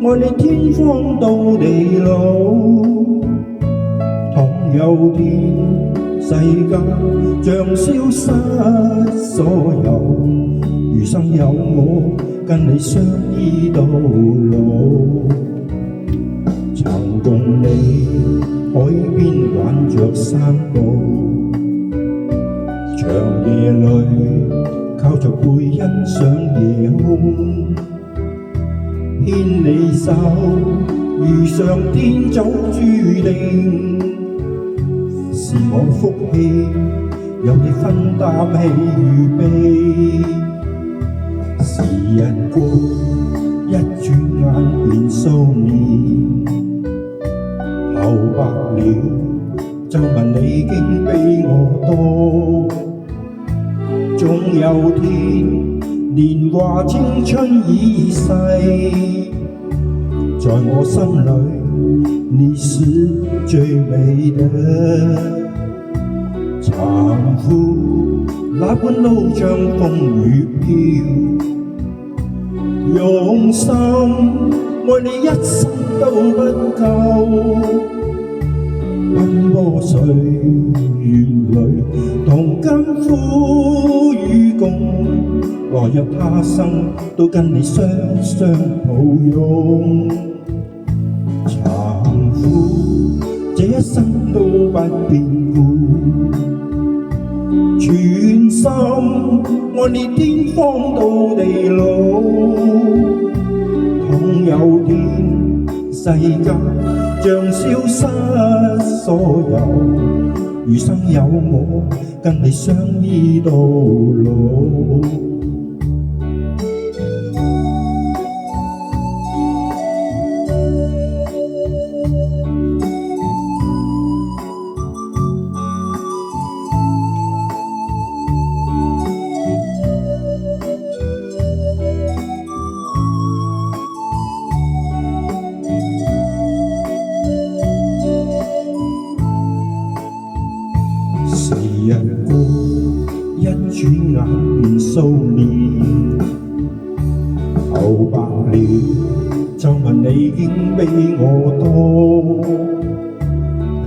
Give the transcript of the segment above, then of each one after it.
愛你天荒到地老。倘有天世間將消失所有，餘生有我跟你相依到老。曾共你海邊挽着山步，長夜裏靠着背欣賞夜空，牽你手如上天早注定，是我福氣有你分擔氣與悲。時日過一轉眼便數年，頭白了皺紋你竟比我多。總有天年華青春已逝，在我心裏你是最美的。殘酷那般路像風雨飄，用心愛你一生都不夠。奔波歲月裏同甘苦與共，來日他生都跟你雙雙抱擁。殘酷這一生都不變故，全心愛你天荒到地老。倘有天世間將消失所有，餘生有我跟你相依到老。時日過一轉眼便數年，頭白了皺紋你竟比我多。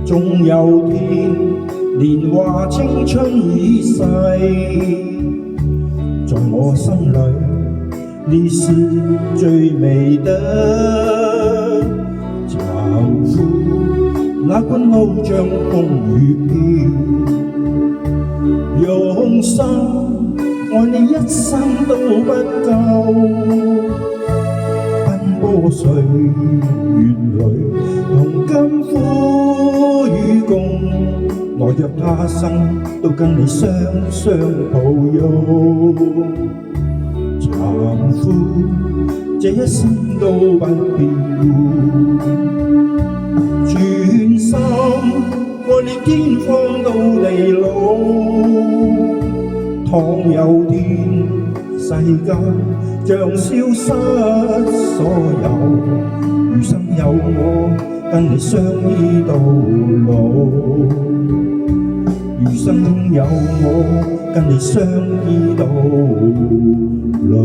總有天年華青春已逝，在我心裏你是最美的。殘酷那般路像風雨飄，用心愛你一生都不夠。奔波歲月裏同甘苦與共，來日他生都跟你雙雙抱擁。殘酷這一生都不變故，全心愛你天荒到地老。倘有天世間將消失所有，餘生有我跟你相依到老。餘生有我跟你相依到老。